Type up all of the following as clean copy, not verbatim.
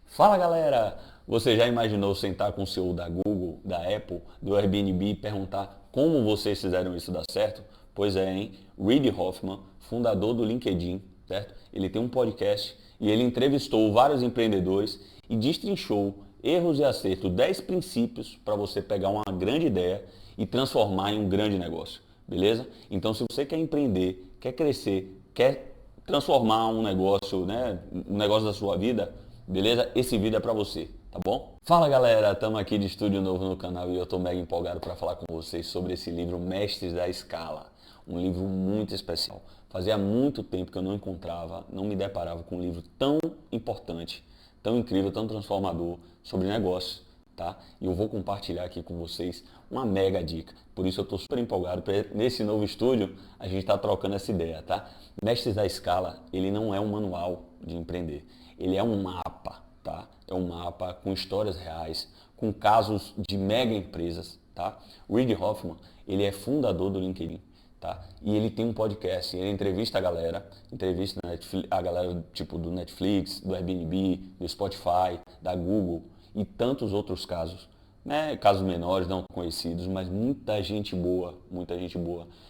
Fala galera! Você já imaginou sentar com o CEO da Google, da Apple, do Airbnb e perguntar como vocês fizeram isso dar certo? Pois é, hein? Reid Hoffman, fundador do LinkedIn, certo? Ele tem um podcast e ele entrevistou vários empreendedores e destrinchou erros e acertos, 10 princípios para você pegar uma grande ideia e transformar em um grande negócio, beleza? Então se você quer empreender, quer crescer, quer transformar um negócio, né, um negócio da sua vida, beleza? Esse vídeo é pra você, tá bom? Fala galera, estamos aqui de estúdio novo no canal e eu tô mega empolgado para falar com vocês sobre esse livro Mestres da Escala, um livro muito especial. Fazia muito tempo que eu não encontrava, não me deparava com um livro tão importante, tão incrível, tão transformador sobre negócios, tá? E eu vou compartilhar aqui com vocês uma mega dica. Por isso eu estou super empolgado. Nesse novo estúdio, a gente está trocando essa ideia, tá? Mestres da Escala, ele não é um manual de empreender. Ele é um mapa, tá? É um mapa com histórias reais, com casos de mega empresas, tá? O Reid Hoffman, ele é fundador do LinkedIn, tá? E ele tem um podcast, ele entrevista a galera, entrevista a galera tipo do Netflix, do Airbnb, do Spotify, da Google e tantos outros casos, né? Casos menores, não conhecidos, mas muita gente boa,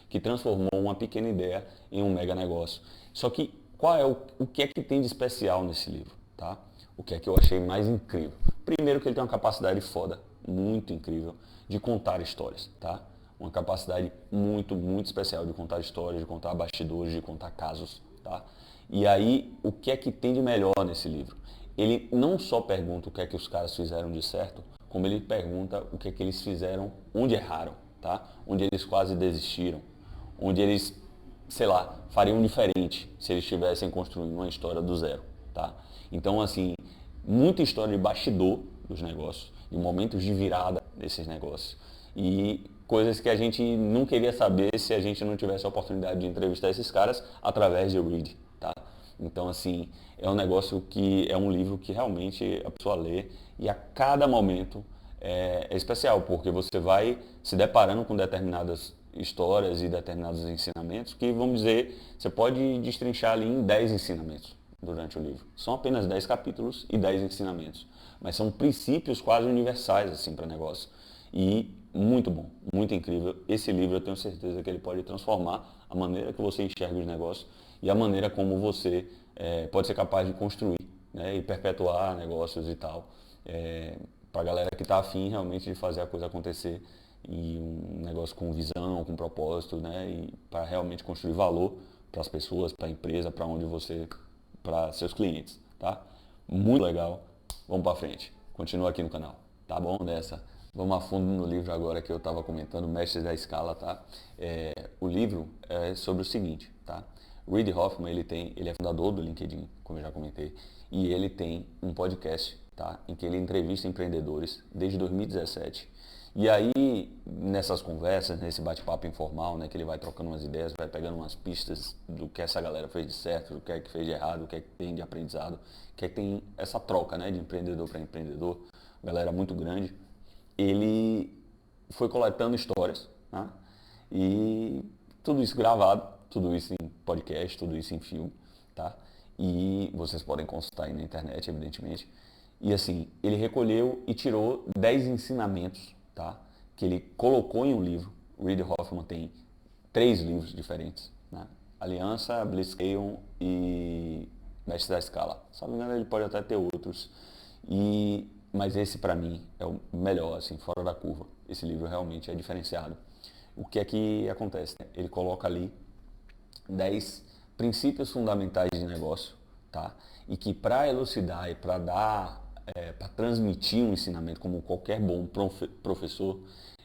que transformou uma pequena ideia em um mega negócio. Só que qual é o que é que tem de especial nesse livro, tá? O que é que eu achei mais incrível? Primeiro que ele tem uma capacidade foda, muito incrível, de contar histórias, tá? Uma capacidade muito especial de contar histórias, de contar bastidores, de contar casos, tá? E aí, o que é que tem de melhor nesse livro? Ele não só pergunta o que é que os caras fizeram de certo, como ele pergunta o que é que eles fizeram, onde erraram, tá? Onde eles quase desistiram, onde eles, sei lá, fariam diferente se eles estivessem construindo uma história do zero, tá? Então, assim, muita história de bastidor dos negócios, de momentos de virada desses negócios e coisas que a gente não queria saber se a gente não tivesse a oportunidade de entrevistar esses caras através de Reid, tá? Então, assim, é um negócio que é um livro que realmente a pessoa lê e a cada momento é especial, porque você vai se deparando com determinadas histórias e determinados ensinamentos que, vamos dizer, você pode destrinchar ali em 10 ensinamentos durante o livro. São apenas 10 capítulos e 10 ensinamentos, mas são princípios quase universais assim para negócio. E muito bom, muito incrível. Esse livro eu tenho certeza que ele pode transformar a maneira que você enxerga os negócios e a maneira como você pode ser capaz de construir, né, e perpetuar negócios e tal. Para a galera que está afim realmente de fazer a coisa acontecer e um negócio com visão, com propósito, né, e para realmente construir valor para as pessoas, para a empresa, para onde você, para seus clientes, tá? Muito legal. Vamos para frente. Continua aqui no canal, tá bom? Nessa. Vamos a fundo no livro agora que eu estava comentando, Mestres da Escala, tá? O livro é sobre o seguinte, tá? Reid Hoffman, ele é fundador do LinkedIn, como eu já comentei, e ele tem um podcast, tá? Em que ele entrevista empreendedores desde 2017. E aí, nessas conversas, nesse bate-papo informal, né, que ele vai trocando umas ideias, vai pegando umas pistas do que essa galera fez de certo, do que é que fez de errado, o que é que tem de aprendizado, o que é que tem essa troca, né, de empreendedor para empreendedor, galera muito grande. Ele foi coletando histórias, né, e tudo isso gravado, tudo isso em podcast, tudo isso em filme, tá? E vocês podem consultar aí na internet, evidentemente. E assim, ele recolheu e tirou 10 ensinamentos, tá? Que ele colocou em um livro. O Reid Hoffman tem 3 livros diferentes, né? Aliança, Blitzscale e Mestre da Escala. Se não me engano, ele pode até ter outros. Mas esse para mim é o melhor, assim, fora da curva. Esse livro realmente é diferenciado. O que é que acontece, né? Ele coloca ali 10 princípios fundamentais de negócio, tá? E que para elucidar e para dar, para transmitir um ensinamento como qualquer bom professor,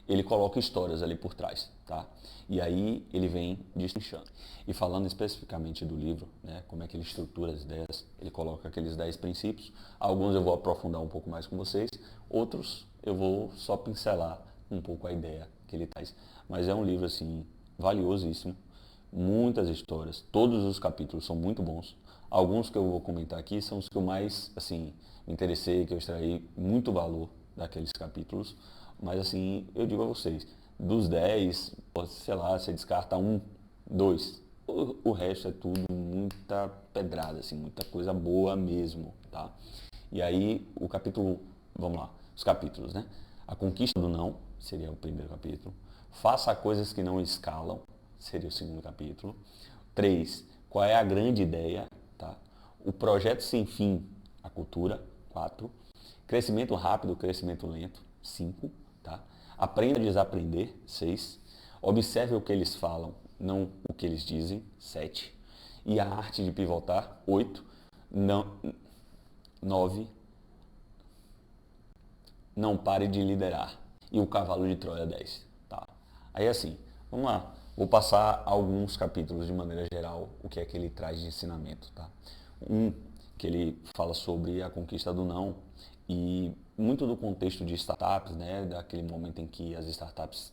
ele coloca histórias ali por trás, tá? E aí ele vem destrinchando. E falando especificamente do livro, né, como é que ele estrutura as ideias, ele coloca aqueles 10 princípios. Alguns eu vou aprofundar um pouco mais com vocês, outros eu vou só pincelar um pouco a ideia que ele traz. Mas é um livro assim valiosíssimo, muitas histórias, todos os capítulos são muito bons. Alguns que eu vou comentar aqui são os que eu mais, assim, me interessei, que eu extraí muito valor daqueles capítulos. Mas, assim, eu digo a vocês, dos 10, sei lá, você descarta um, dois. O resto é tudo muita pedrada, assim, muita coisa boa mesmo, tá? E aí o capítulo, vamos lá, os capítulos, né? A conquista do não seria o primeiro capítulo. Faça coisas que não escalam, seria o segundo capítulo. 3. Qual é a grande ideia, tá? O projeto sem fim, a cultura, 4. Crescimento rápido, crescimento lento, 5, tá? Aprenda a desaprender, 6. Observe o que eles falam, não o que eles dizem, 7. E a arte de pivotar, 8. Não, 9. Não pare de liderar. E o cavalo de Troia, 10. Tá? Aí assim, vamos lá. Vou passar alguns capítulos de maneira geral, o que é que ele traz de ensinamento. Tá? Que ele fala sobre a conquista do não e muito do contexto de startups, né? Daquele momento em que as startups,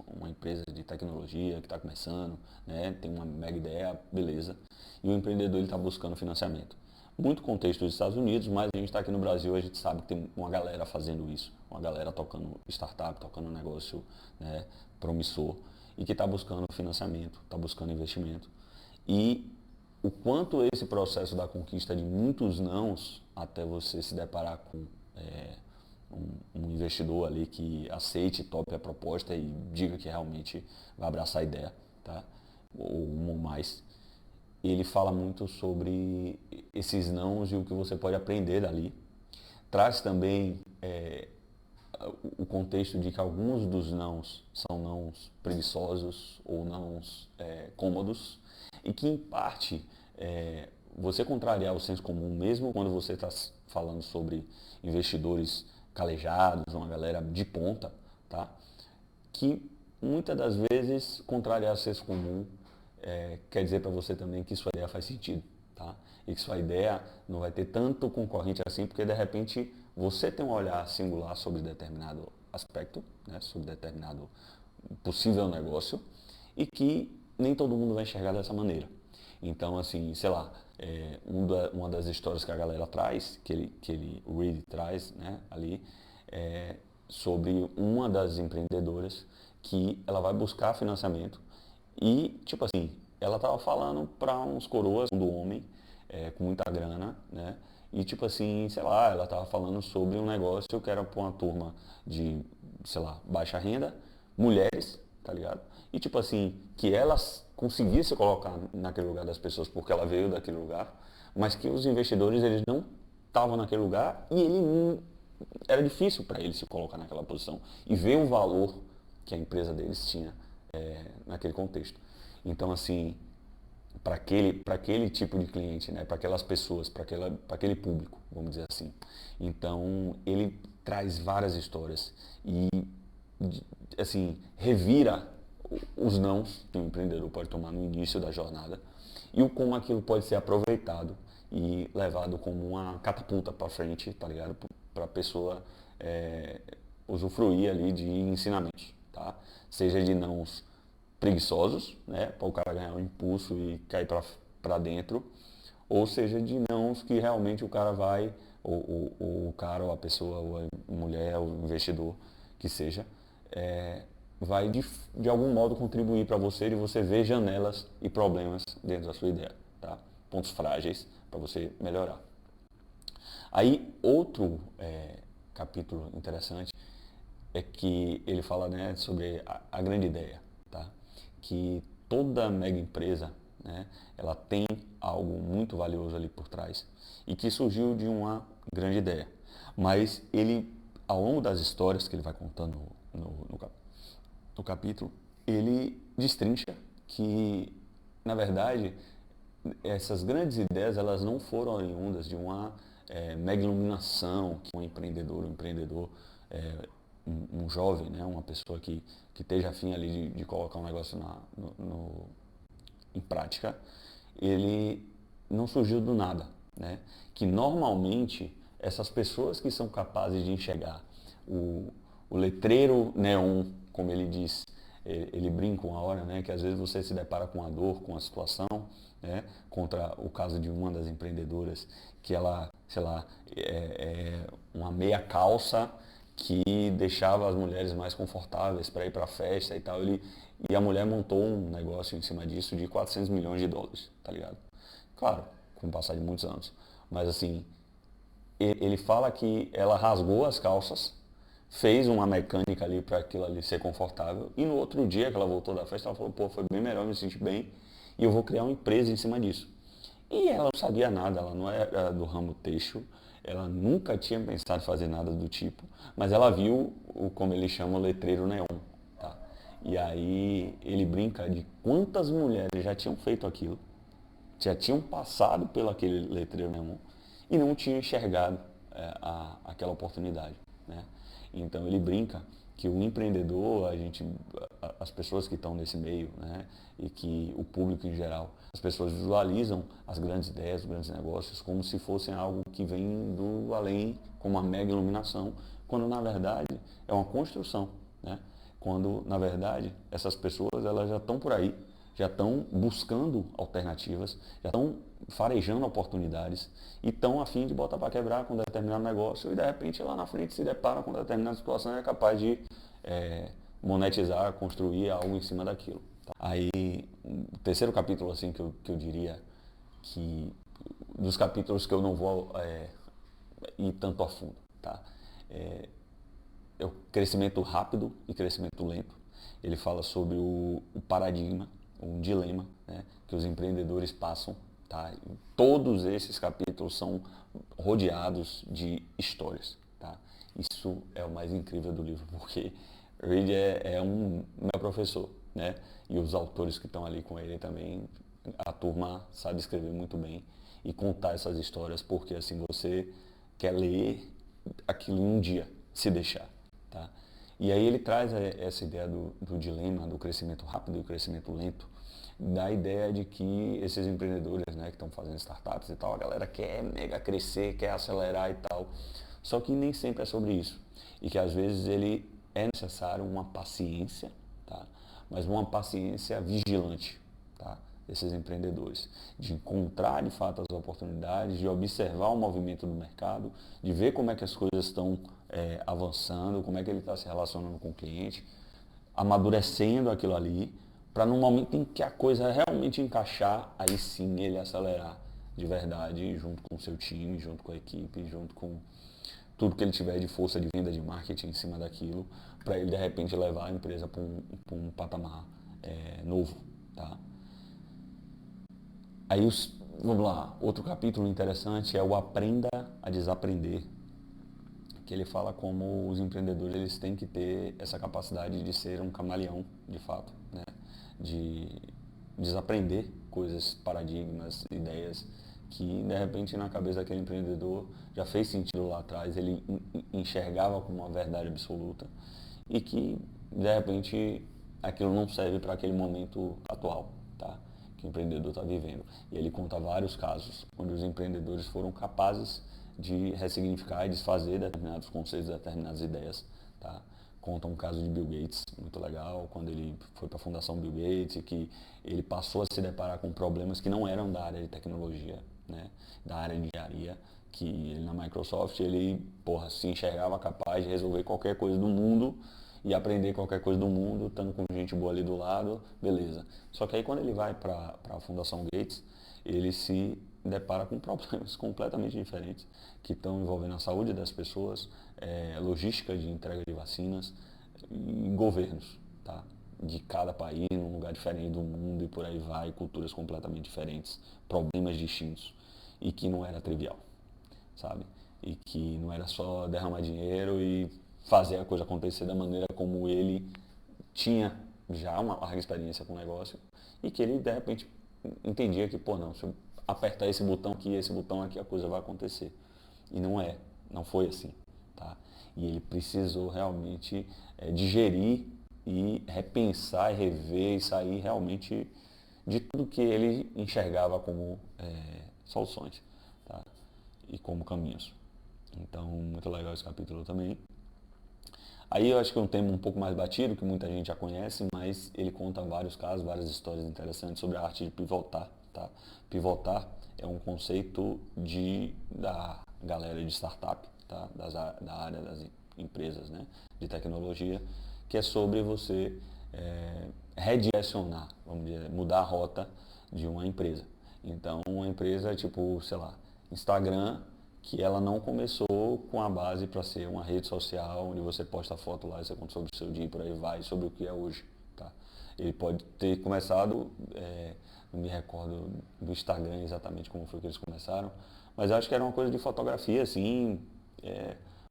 uma empresa de tecnologia que está começando, né? Tem uma mega ideia, beleza. E o empreendedor está buscando financiamento. Muito contexto dos Estados Unidos, mas a gente está aqui no Brasil, a gente sabe que tem uma galera fazendo isso, uma galera tocando startup, tocando um negócio, né, promissor e que está buscando financiamento, está buscando investimento. E o quanto esse processo da conquista de muitos nãos até você se deparar com um investidor ali que aceite, tope a proposta e diga que realmente vai abraçar a ideia, tá? Ou mais. Ele fala muito sobre esses nãos e o que você pode aprender dali. Traz também o contexto de que alguns dos nãos são nãos preguiçosos ou nãos cômodos e que, em parte, você contrariar o senso comum, mesmo quando você está falando sobre investidores calejados, uma galera de ponta, tá? Que muitas das vezes contrariar o senso comum quer dizer para você também que sua ideia faz sentido, tá? E que sua ideia não vai ter tanto concorrente assim, porque de repente você tem um olhar singular sobre determinado aspecto, né? Sobre determinado possível negócio, e que nem todo mundo vai enxergar dessa maneira. Então, assim, sei lá, uma das histórias que a galera traz, o Reed traz, né, ali, sobre uma das empreendedoras que ela vai buscar financiamento e, tipo assim, ela tava falando para uns coroas do homem, com muita grana, né? E, tipo assim, sei lá, ela tava falando sobre um negócio que era para uma turma de, sei lá, baixa renda, mulheres, tá ligado? E, tipo assim, que elas conseguissem colocar naquele lugar das pessoas porque ela veio daquele lugar, mas que os investidores, eles não estavam naquele lugar e era difícil para ele se colocar naquela posição e ver o valor que a empresa deles tinha naquele contexto. Então, assim, para aquele tipo de cliente, né, para aquelas pessoas, para aquele público, vamos dizer assim. Então, ele traz várias histórias e, assim, revira os nãos que o empreendedor pode tomar no início da jornada e o como aquilo pode ser aproveitado e levado como uma catapulta para frente, tá ligado? Para a pessoa usufruir ali de ensinamentos, tá? Seja de nãos preguiçosos, né? Para o cara ganhar um impulso e cair para dentro, ou seja de nãos que realmente o cara vai, ou o cara, ou a pessoa, ou a mulher, ou o investidor, que seja, vai de algum modo contribuir para você e você ver janelas e problemas dentro da sua ideia, tá? Pontos frágeis para você melhorar. Aí, outro capítulo interessante é que ele fala, né, sobre a grande ideia, tá? Que toda mega empresa, né, ela tem algo muito valioso ali por trás e que surgiu de uma grande ideia. Mas ele, ao longo das histórias que ele vai contando no capítulo, ele destrincha que, na verdade, essas grandes ideias, elas não foram oriundas de uma mega iluminação que um empreendedor, um jovem, né, uma pessoa que esteja afim ali de colocar um negócio em prática, ele não surgiu do nada, né? Que normalmente essas pessoas que são capazes de enxergar o letreiro neon, como ele diz, ele brinca uma hora, né, que às vezes você se depara com a dor, com a situação, né, contra o caso de uma das empreendedoras, que ela, sei lá, uma meia calça que deixava as mulheres mais confortáveis para ir para a festa e tal. E a mulher montou um negócio em cima disso de 400 milhões de dólares, tá ligado? Claro, com o passar de muitos anos. Mas assim, ele fala que ela rasgou as calças, fez uma mecânica ali para aquilo ali ser confortável, e no outro dia que ela voltou da festa, ela falou, pô, foi bem melhor, me senti bem, e eu vou criar uma empresa em cima disso. E ela não sabia nada, ela não era do ramo têxtil, ela nunca tinha pensado em fazer nada do tipo, mas ela viu o, como ele chama, o letreiro neon, tá? E aí ele brinca de quantas mulheres já tinham feito aquilo, já tinham passado pelo aquele letreiro neon e não tinham enxergado aquela oportunidade, né? Então ele brinca que o empreendedor, as pessoas que estão nesse meio, né, e que o público em geral, as pessoas visualizam as grandes ideias, os grandes negócios como se fossem algo que vem do além, como uma mega iluminação, quando na verdade é uma construção, né? Quando na verdade essas pessoas elas já estão por aí, já estão buscando alternativas, já estão farejando oportunidades e estão a fim de botar para quebrar com determinado negócio e de repente lá na frente se deparam com determinada situação e é capaz de monetizar, construir algo em cima daquilo. Tá? Aí, o terceiro capítulo assim que eu diria que dos capítulos que eu não vou ir tanto a fundo, tá? É o crescimento rápido e crescimento lento. Ele fala sobre o paradigma, um dilema, né, que os empreendedores passam. Tá? E todos esses capítulos são rodeados de histórias. Tá? Isso é o mais incrível do livro, porque Reed é um meu professor, né? E os autores que estão ali com ele também, a turma sabe escrever muito bem e contar essas histórias, porque assim você quer ler aquilo em um dia, se deixar. Tá? E aí ele traz essa ideia do dilema, do crescimento rápido e do crescimento lento, da ideia de que esses empreendedores, né, que estão fazendo startups e tal, a galera quer mega crescer, quer acelerar e tal, só que nem sempre é sobre isso. E que às vezes ele é necessário uma paciência, tá? Mas uma paciência vigilante, tá? Desses empreendedores, de encontrar de fato as oportunidades, de observar o movimento do mercado, de ver como é que as coisas estão avançando, como é que ele está se relacionando com o cliente, amadurecendo aquilo ali, para no momento em que a coisa realmente encaixar, aí sim ele acelerar de verdade, junto com o seu time, junto com a equipe, junto com tudo que ele tiver de força de venda, de marketing em cima daquilo, para ele de repente levar a empresa para um patamar novo. Tá? Aí, vamos lá, outro capítulo interessante é o Aprenda a Desaprender, que ele fala como os empreendedores eles têm que ter essa capacidade de ser um camaleão, de fato, né? De desaprender coisas, paradigmas, ideias que de repente na cabeça daquele empreendedor já fez sentido lá atrás, ele enxergava como uma verdade absoluta e que de repente aquilo não serve para aquele momento atual, tá? Que o empreendedor está vivendo. E ele conta vários casos onde os empreendedores foram capazes de ressignificar e desfazer determinados conceitos, determinadas ideias, tá? Conta um caso de Bill Gates, muito legal, quando ele foi para a Fundação Bill Gates, que ele passou a se deparar com problemas que não eram da área de tecnologia, né? Da área de engenharia, que ele na Microsoft, ele, porra, se enxergava capaz de resolver qualquer coisa do mundo e aprender qualquer coisa do mundo, estando com gente boa ali do lado, beleza. Só que aí quando ele vai para a Fundação Gates, ele se depara com problemas completamente diferentes que estão envolvendo a saúde das pessoas, logística de entrega de vacinas e governos, tá? De cada país, num lugar diferente do mundo e por aí vai, culturas completamente diferentes, problemas distintos e que não era trivial, sabe? E que não era só derramar dinheiro e fazer a coisa acontecer da maneira como ele tinha já uma larga experiência com o negócio e que ele de repente entendia que, pô, não, se eu apertar esse botão aqui, a coisa vai acontecer. E não foi assim, tá? E ele precisou realmente digerir e repensar e rever e sair realmente de tudo que ele enxergava como soluções, tá? E como caminhos. Então, muito legal esse capítulo também. Aí eu acho que é um tema um pouco mais batido, que muita gente já conhece, mas ele conta vários casos, várias histórias interessantes sobre a arte de pivotar. Tá? Pivotar é um conceito da galera de startup, tá? Da área das empresas, né? De tecnologia, que é sobre você redirecionar, vamos dizer, mudar a rota de uma empresa. Então, uma empresa tipo, sei lá, Instagram, que ela não começou com a base para ser uma rede social onde você posta foto lá e você conta sobre o seu dia e por aí vai, sobre o que é hoje, tá? Ele pode ter começado, não me recordo do Instagram exatamente como foi que eles começaram, mas acho que era uma coisa de fotografia, assim,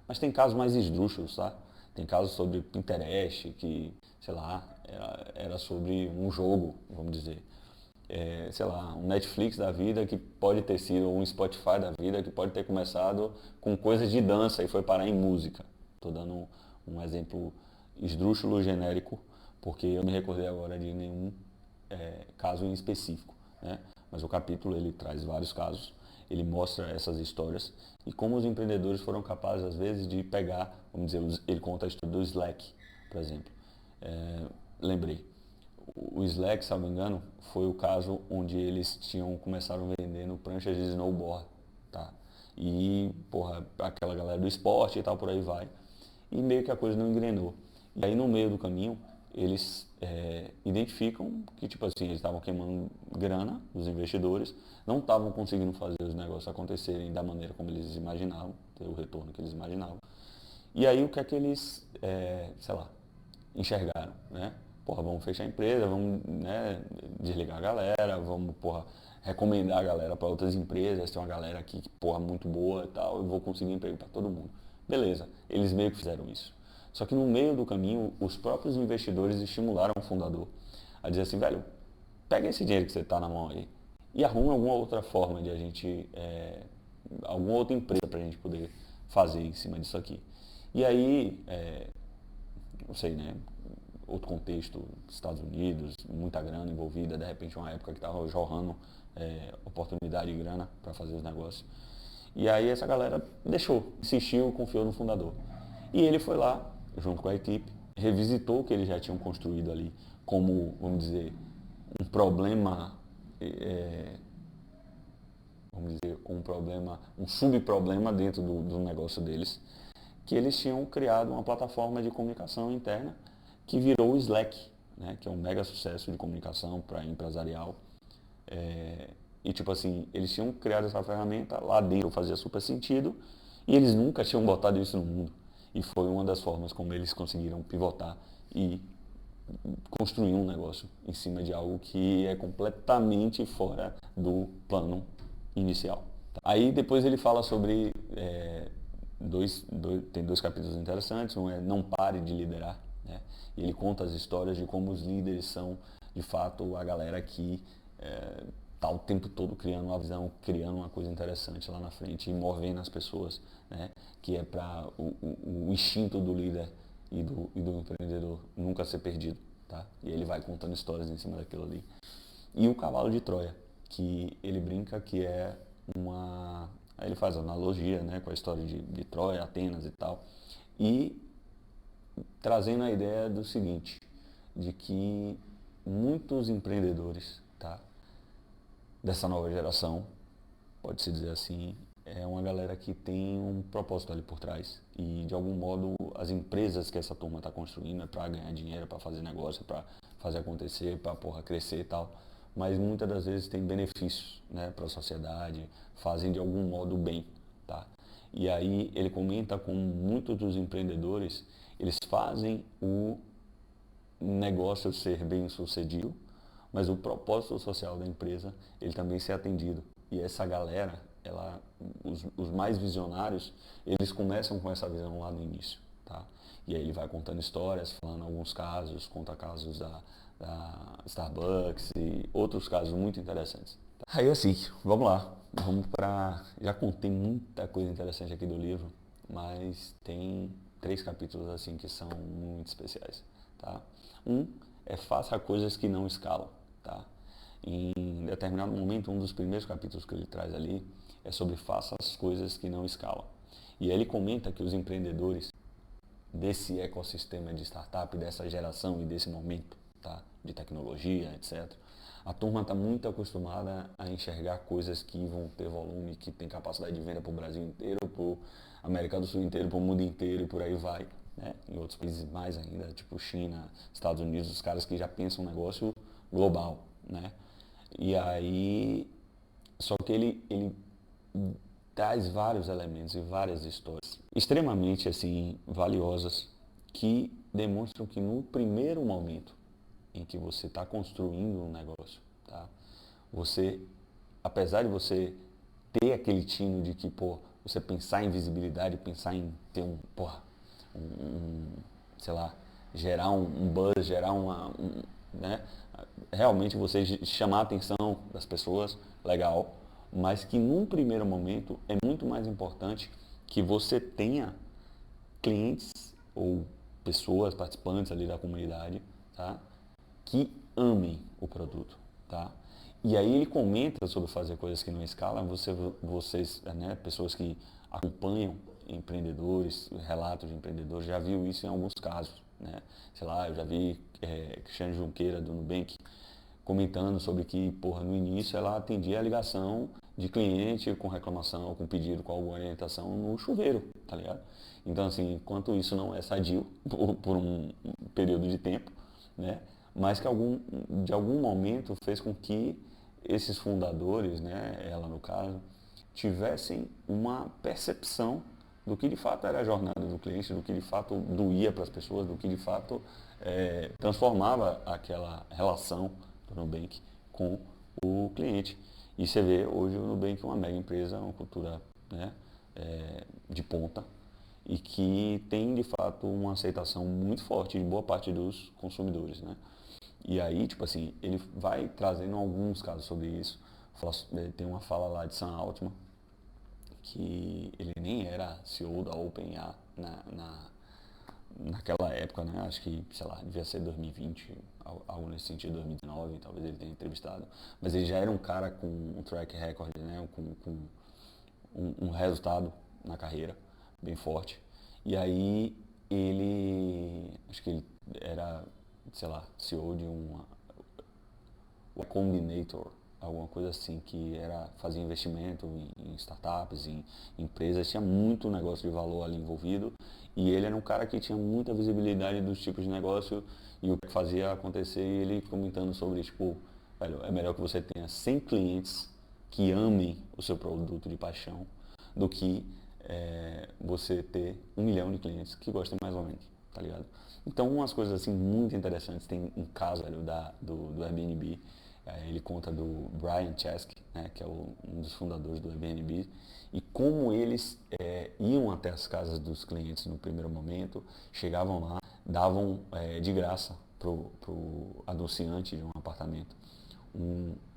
mas tem casos mais esdrúxulos, tá? Tem casos sobre Pinterest, que, sei lá, era sobre um jogo, vamos dizer. Sei lá, um Netflix da vida que pode ter sido, ou um Spotify da vida que pode ter começado com coisas de dança e foi parar em música. Estou dando um exemplo esdrúxulo genérico, porque eu me recordei agora de nenhum caso em específico, né? Mas o capítulo ele traz vários casos, ele mostra essas histórias e como os empreendedores foram capazes às vezes de pegar, vamos dizer, ele conta a história do Slack, por exemplo. Lembrei, o Slack, se não me engano, foi o caso onde eles começaram vendendo pranchas de snowboard, tá? E, porra, aquela galera do esporte e tal, por aí vai. E meio que a coisa não engrenou. E aí, no meio do caminho, eles identificam que, tipo assim, eles estavam queimando grana dos investidores, não estavam conseguindo fazer os negócios acontecerem da maneira como eles imaginavam, ter o retorno que eles imaginavam. E aí, o que é que eles, sei lá, enxergaram, né? Porra, vamos fechar a empresa, vamos, né, desligar a galera, vamos, porra, recomendar a galera para outras empresas, tem uma galera aqui que, porra, muito boa e tal, eu vou conseguir emprego para todo mundo. Beleza, eles meio que fizeram isso. Só que no meio do caminho, os próprios investidores estimularam o fundador a dizer assim, velho, pega esse dinheiro que você está na mão aí e arruma alguma outra forma de a gente, alguma outra empresa para a gente poder fazer em cima disso aqui. E aí, não sei, né? Outro contexto, Estados Unidos, muita grana envolvida, de repente uma época que estava jorrando oportunidade e grana para fazer os negócios. E aí essa galera deixou, insistiu, confiou no fundador. E ele foi lá, junto com a equipe, revisitou o que eles já tinham construído ali como, vamos dizer, um problema, vamos dizer, um problema, um subproblema dentro do negócio deles, que eles tinham criado uma plataforma de comunicação interna que virou o Slack, né, que é um mega sucesso de comunicação para empresarial. E tipo assim, eles tinham criado essa ferramenta, lá dentro fazia super sentido, e eles nunca tinham botado isso no mundo. E foi uma das formas como eles conseguiram pivotar e construir um negócio em cima de algo que é completamente fora do plano inicial. Aí depois ele fala sobre tem dois capítulos interessantes, um é Não Pare de Liderar, né? E ele conta as histórias de como os líderes são de fato a galera que está o tempo todo criando uma visão, criando uma coisa interessante lá na frente e movendo as pessoas, né? Que é para o instinto do líder e do empreendedor nunca ser perdido, tá? E ele vai contando histórias em cima daquilo ali. E o Cavalo de Troia, que ele brinca que é uma... Aí ele faz analogia, né, com a história de Troia, Atenas e tal. E trazendo a ideia do seguinte, de que muitos empreendedores, tá, dessa nova geração, pode-se dizer assim, é uma galera que tem um propósito ali por trás. E, de algum modo, as empresas que essa turma está construindo é para ganhar dinheiro, para fazer negócio, para fazer acontecer, para, porra, crescer e tal. Mas muitas das vezes tem benefícios, né, para a sociedade, fazem de algum modo bem, tá? E aí ele comenta como muitos dos empreendedores, eles fazem o negócio ser bem sucedido, mas o propósito social da empresa ele também ser atendido. E essa galera, os mais visionários, eles começam com essa visão lá no início, tá? E aí ele vai contando histórias, falando alguns casos, conta casos da Starbucks e outros casos muito interessantes. Aí assim, vamos lá, vamos para... Já contei muita coisa interessante aqui do livro, mas tem 3 capítulos assim que são muito especiais, tá? Um é faça coisas que não escalam, tá? Em determinado momento, um dos primeiros capítulos que ele traz ali é sobre faça as coisas que não escalam. E aí ele comenta que os empreendedores desse ecossistema de startup, dessa geração e desse momento, tá, de tecnologia, etc., a turma está muito acostumada a enxergar coisas que vão ter volume, que tem capacidade de venda para o Brasil inteiro, para a América do Sul inteiro, para o mundo inteiro e por aí vai. Né? Em outros países mais ainda, tipo China, Estados Unidos, os caras que já pensam um negócio global. Né? E aí Só que ele traz vários elementos e várias histórias extremamente assim valiosas que demonstram que no primeiro momento em que você está construindo um negócio, tá? Você, apesar de você ter aquele tino de que, pô, você pensar em visibilidade, pensar em ter sei lá, gerar um buzz, gerar né? Realmente você chamar a atenção das pessoas, legal, mas que num primeiro momento é muito mais importante que você tenha clientes ou pessoas participantes ali da comunidade, tá? Que amem o produto, tá? E aí ele comenta sobre fazer coisas que não escalam, vocês, né, pessoas que acompanham empreendedores, relatos de empreendedores, já viu isso em alguns casos, né? Sei lá, eu já vi Cristiane Junqueira do Nubank comentando sobre que, porra, no início ela atendia a ligação de cliente com reclamação, com pedido, com alguma orientação no chuveiro, tá ligado? Então, assim, enquanto isso não é sadio por um período de tempo, né? Mas que de algum momento fez com que esses fundadores, né, ela no caso, tivessem uma percepção do que de fato era a jornada do cliente, do que de fato doía para as pessoas, do que de fato transformava aquela relação do Nubank com o cliente. E você vê hoje o Nubank é uma mega empresa, uma cultura, né, de ponta e que tem de fato uma aceitação muito forte de boa parte dos consumidores, né? E aí, tipo assim, ele vai trazendo alguns casos sobre isso. Tem uma fala lá de Sam Altman, que ele nem era CEO da OpenAI naquela época, né? Acho que, sei lá, devia ser 2020, algo nesse sentido, 2019, talvez ele tenha entrevistado. Mas ele já era um cara com um track record, né? Com um resultado na carreira bem forte. E aí acho que ele era, sei lá, CEO de o Combinator, alguma coisa assim, que fazia investimento em startups, em empresas, tinha muito negócio de valor ali envolvido, e ele era um cara que tinha muita visibilidade dos tipos de negócio e o que fazia acontecer, e ele comentando sobre, tipo, velho, é melhor que você tenha 100 clientes que amem o seu produto de paixão do que você ter 1 milhão de clientes que gostem mais ou menos, tá ligado? Então, umas coisas assim muito interessantes. Tem um caso, velho, do Airbnb. Ele conta do Brian Chesky, né, que é um dos fundadores do Airbnb, e como eles iam até as casas dos clientes no primeiro momento, chegavam lá, davam de graça pro anunciante de um apartamento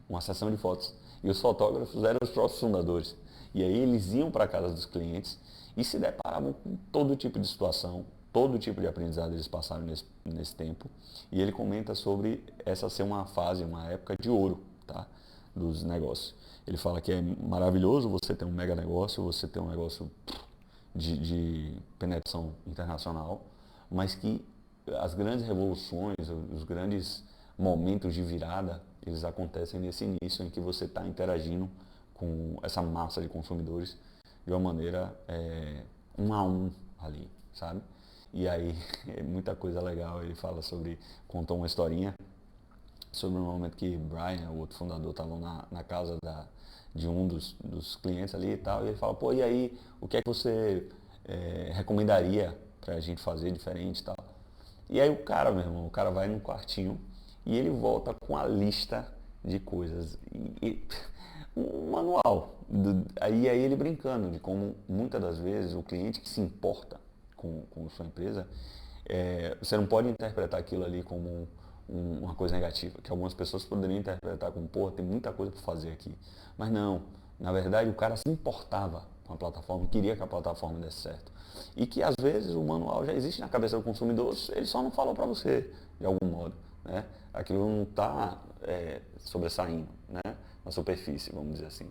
uma sessão de fotos. E os fotógrafos eram os próprios fundadores. E aí eles iam para a casa dos clientes e se deparavam com todo tipo de situação, todo tipo de aprendizado eles passaram nesse tempo. E ele comenta sobre essa ser uma fase, uma época de ouro, tá? Dos negócios. Ele fala que é maravilhoso você ter um mega negócio, você ter um negócio de penetração internacional, mas que as grandes revoluções, os grandes momentos de virada, eles acontecem nesse início em que você está interagindo com essa massa de consumidores de uma maneira um a um ali, sabe? E aí, é muita coisa legal. Ele fala contou uma historinha sobre um momento que Brian, o outro fundador, estavam na casa de um dos clientes ali e tal, e ele fala, pô, e aí, o que é que você recomendaria pra gente fazer diferente e tal? E aí o cara, meu irmão, o cara vai num quartinho e ele volta com a lista de coisas. Um manual. Aí ele brincando de como muitas das vezes o cliente que se importa com sua empresa, você não pode interpretar aquilo ali como uma coisa negativa, que algumas pessoas poderiam interpretar como, pô, tem muita coisa para fazer aqui. Mas não, na verdade o cara se importava com a plataforma, queria que a plataforma desse certo. E que às vezes o manual já existe na cabeça do consumidor, ele só não falou para você, de algum modo. Né? Aquilo não está sobressaindo, né? Na superfície, vamos dizer assim.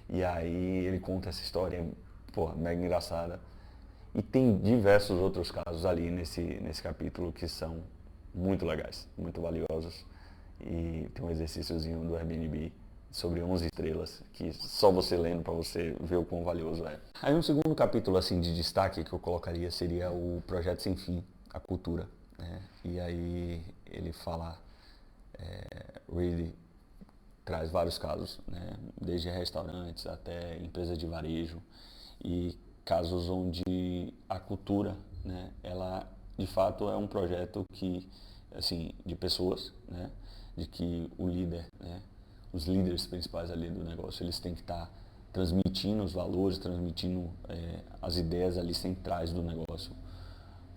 E aí ele conta essa história, pô, mega engraçada. E tem diversos outros casos ali nesse capítulo que são muito legais, muito valiosos. E tem um exercíciozinho do Airbnb sobre 11 estrelas, que só você lendo para você ver o quão valioso é. Aí um segundo capítulo assim de destaque que eu colocaria seria o Projeto Sem Fim, a cultura. Né? E aí ele fala, really traz vários casos, né? Desde restaurantes até empresas de varejo e casos onde a cultura, né, ela de fato é um projeto que, assim, de pessoas, né, de que o líder, né, os líderes principais ali do negócio, eles têm que estar transmitindo os valores, transmitindo as ideias ali centrais do negócio,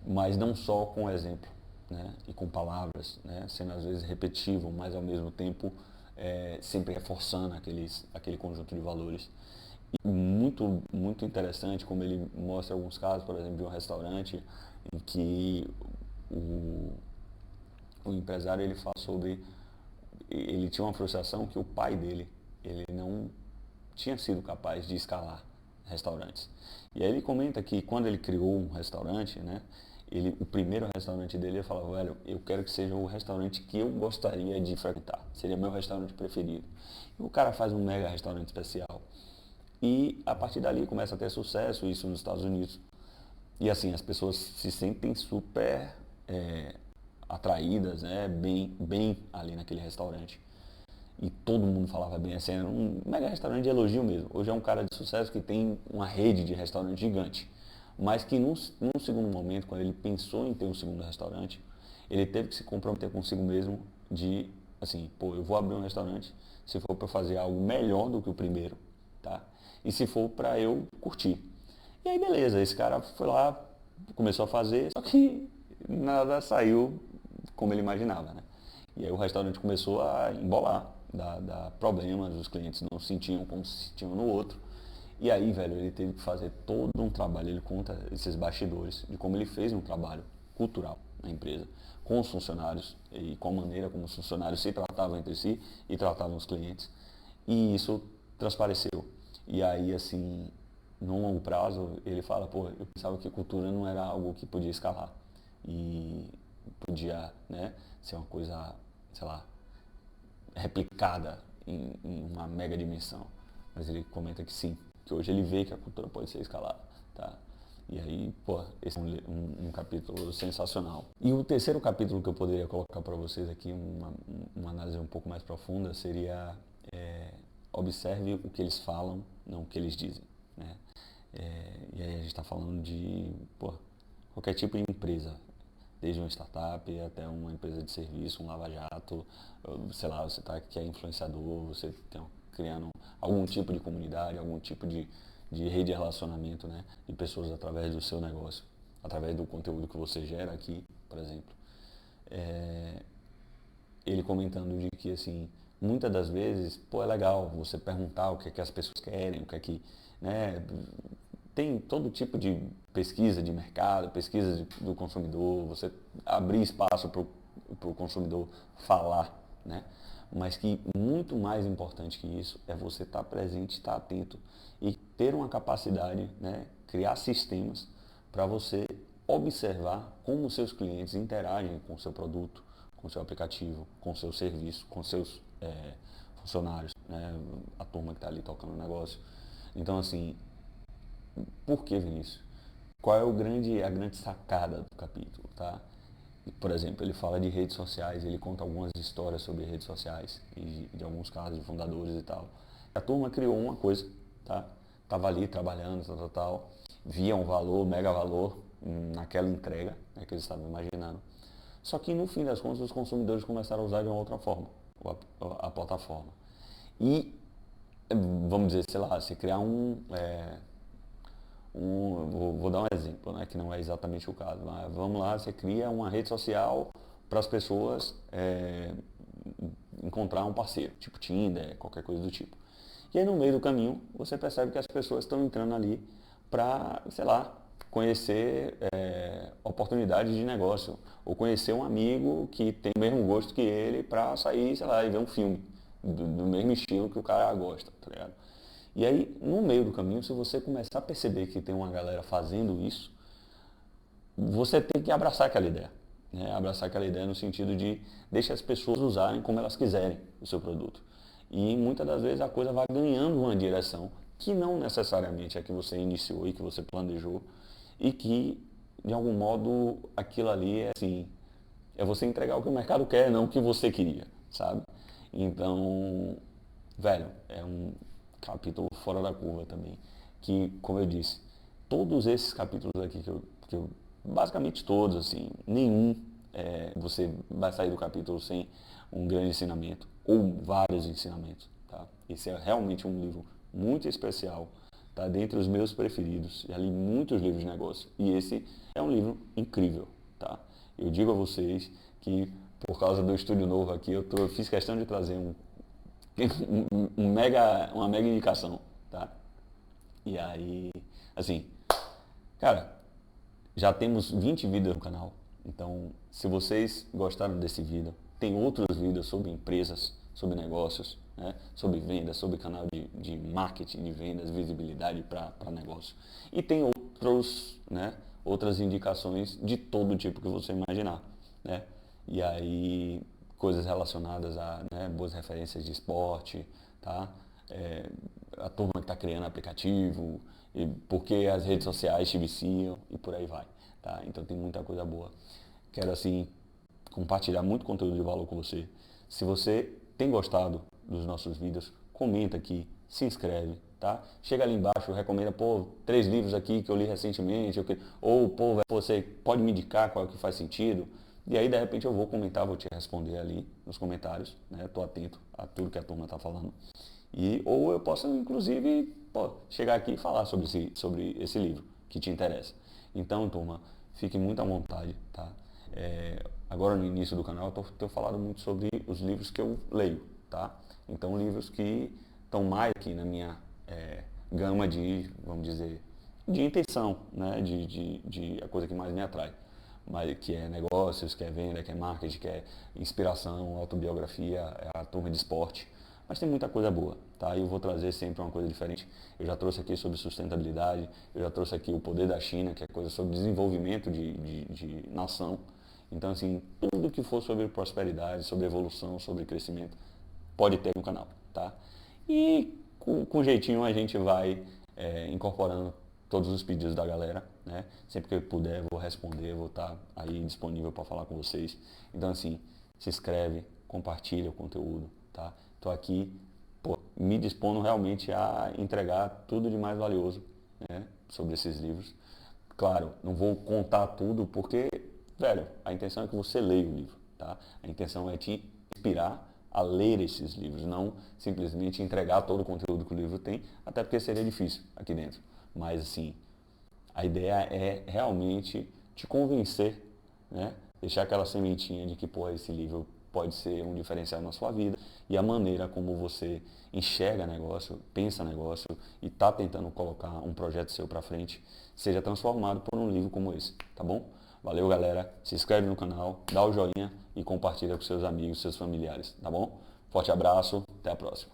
mas não só com exemplo, né, e com palavras, né, sendo às vezes repetitivo, mas ao mesmo tempo sempre reforçando aquele conjunto de valores. E muito interessante como ele mostra alguns casos, por exemplo, de um restaurante em que o, o empresário ele fala sobre, ele tinha uma frustração que o pai dele, ele não tinha sido capaz de escalar restaurantes. E aí ele comenta que quando ele criou um restaurante, né, o primeiro restaurante dele, ele falava, velho, eu quero que seja o restaurante que eu gostaria de frequentar. Seria meu restaurante preferido. E o cara faz um mega restaurante especial. E a partir dali começa a ter sucesso, isso nos Estados Unidos. E assim, as pessoas se sentem super atraídas, né, bem ali naquele restaurante. E todo mundo falava bem, assim, era um mega restaurante de elogio mesmo. Hoje é um cara de sucesso que tem uma rede de restaurante gigante. Mas que num segundo momento, quando ele pensou em ter um segundo restaurante, ele teve que se comprometer consigo mesmo de, assim, pô, eu vou abrir um restaurante se for para fazer algo melhor do que o primeiro, tá? E se for para eu curtir. E aí beleza, esse cara foi lá, começou a fazer, só que nada saiu como ele imaginava, né? E aí o restaurante começou a embolar, dar problemas, os clientes não se sentiam como se sentiam no outro. E aí, velho, ele teve que fazer todo um trabalho, ele conta esses bastidores de como ele fez um trabalho cultural na empresa, com os funcionários e com a maneira como os funcionários se tratavam entre si e tratavam os clientes. E isso transpareceu. E aí, assim, no longo prazo, ele fala, pô, eu pensava que cultura não era algo que podia escalar. E podia, né, ser uma coisa, sei lá, replicada em uma mega dimensão. Mas ele comenta que sim, que hoje ele vê que a cultura pode ser escalada, tá? E aí, pô, esse é um capítulo sensacional. E o terceiro capítulo que eu poderia colocar para vocês aqui, uma análise um pouco mais profunda, seria observe o que eles falam, não o que eles dizem, né? E aí a gente está falando de, pô, qualquer tipo de empresa, desde uma startup até uma empresa de serviço, um lava-jato, sei lá, você tá que é influenciador, você está criando algum tipo de comunidade, algum tipo de rede de relacionamento, né, de pessoas através do seu negócio, através do conteúdo que você gera aqui, por exemplo. Ele comentando de que, assim, muitas das vezes, pô, é legal você perguntar o que é que as pessoas querem, o que é que, né, tem todo tipo de pesquisa de mercado, pesquisa do consumidor, você abrir espaço para o consumidor falar, né? Mas que muito mais importante que isso é você estar presente, estar atento e ter uma capacidade, né? Criar sistemas para você observar como seus clientes interagem com o seu produto, com o seu aplicativo, com o seu serviço, com seus funcionários, né? A turma que está ali tocando o negócio. Então, assim, por que, Vinícius? Qual é a grande sacada do capítulo, tá? Por exemplo, ele fala de redes sociais, ele conta algumas histórias sobre redes sociais e de alguns casos de fundadores e tal. A turma criou uma coisa, tá? Tava ali trabalhando, tal, via um valor, mega valor naquela entrega, né, que eles estavam imaginando. Só que no fim das contas os consumidores começaram a usar de uma outra forma a plataforma. E vamos dizer, sei lá, se criar vou dar um exemplo, né, que não é exatamente o caso, mas vamos lá, você cria uma rede social para as pessoas encontrar um parceiro, tipo Tinder, qualquer coisa do tipo. E aí no meio do caminho você percebe que as pessoas estão entrando ali para, sei lá, conhecer oportunidades de negócio, ou conhecer um amigo que tem o mesmo gosto que ele para sair, sei lá, e ver um filme do mesmo estilo que o cara gosta, tá ligado? E aí, no meio do caminho, se você começar a perceber que tem uma galera fazendo isso, você tem que abraçar aquela ideia. Né? Abraçar aquela ideia no sentido de deixar as pessoas usarem como elas quiserem o seu produto. E muitas das vezes a coisa vai ganhando uma direção que não necessariamente é que você iniciou e que você planejou e que, de algum modo, aquilo ali é assim, é você entregar o que o mercado quer, não o que você queria, sabe? Então, velho, é um capítulo fora da curva também. Que, como eu disse, todos esses capítulos aqui basicamente todos, assim, nenhum você vai sair do capítulo sem um grande ensinamento ou vários ensinamentos, tá? Esse é realmente um livro muito especial, tá? Dentre os meus preferidos, já li muitos livros de negócio e esse é um livro incrível, tá? Eu digo a vocês que por causa do estúdio novo aqui, eu fiz questão de trazer uma mega indicação, tá? E aí, assim, cara, já temos 20 vídeos no canal. Então, se vocês gostaram desse vídeo, tem outros vídeos sobre empresas, sobre negócios, né? Sobre vendas, sobre canal de marketing de vendas, visibilidade para negócio. E tem outros, né? Outras indicações de todo tipo que você imaginar, né? E aí, coisas relacionadas a, né, boas referências de esporte, tá? A turma que está criando aplicativo, e porque as redes sociais te viciam e por aí vai, tá? Então tem muita coisa boa. Quero assim compartilhar muito conteúdo de valor com você. Se você tem gostado dos nossos vídeos, comenta aqui, se inscreve, tá? Chega ali embaixo, recomenda, pô, 3 livros aqui que eu li recentemente, ou pô, você pode me indicar qual é que faz sentido. E aí, de repente, eu vou comentar, vou te responder ali nos comentários, né? Estou atento a tudo que a turma está falando. Ou eu posso, inclusive, pô, chegar aqui e falar sobre esse livro que te interessa. Então, turma, fique muito à vontade, tá? Agora, no início do canal, eu tenho falado muito sobre os livros que eu leio, tá? Então, livros que estão mais aqui na minha gama de, vamos dizer, de intenção, né? De a coisa que mais me atrai. Mas, que é negócios, que é venda, que é marketing, que é inspiração, autobiografia, é a turma de esporte. Mas tem muita coisa boa, tá? Eu vou trazer sempre uma coisa diferente. Eu já trouxe aqui sobre sustentabilidade, eu já trouxe aqui o poder da China, que é coisa sobre desenvolvimento de nação. Então, assim, tudo que for sobre prosperidade, sobre evolução, sobre crescimento, pode ter no canal, tá? E com jeitinho a gente vai incorporando todos os pedidos da galera, né? Sempre que eu puder, vou responder, vou estar aí disponível para falar com vocês. Então, assim, se inscreve, compartilha o conteúdo, tá? Estou aqui, pô, me dispondo realmente a entregar tudo de mais valioso, né, sobre esses livros. Claro, não vou contar tudo porque, velho, a intenção é que você leia o livro, tá? A intenção é te inspirar a ler esses livros, não simplesmente entregar todo o conteúdo que o livro tem, até porque seria difícil aqui dentro. Mas, assim, a ideia é realmente te convencer, né? Deixar aquela sementinha de que, pô, esse livro pode ser um diferencial na sua vida e a maneira como você enxerga negócio, pensa negócio e está tentando colocar um projeto seu para frente, seja transformado por um livro como esse, tá bom? Valeu, galera. Se inscreve no canal, dá o joinha e compartilha com seus amigos, seus familiares, tá bom? Forte abraço, até a próxima.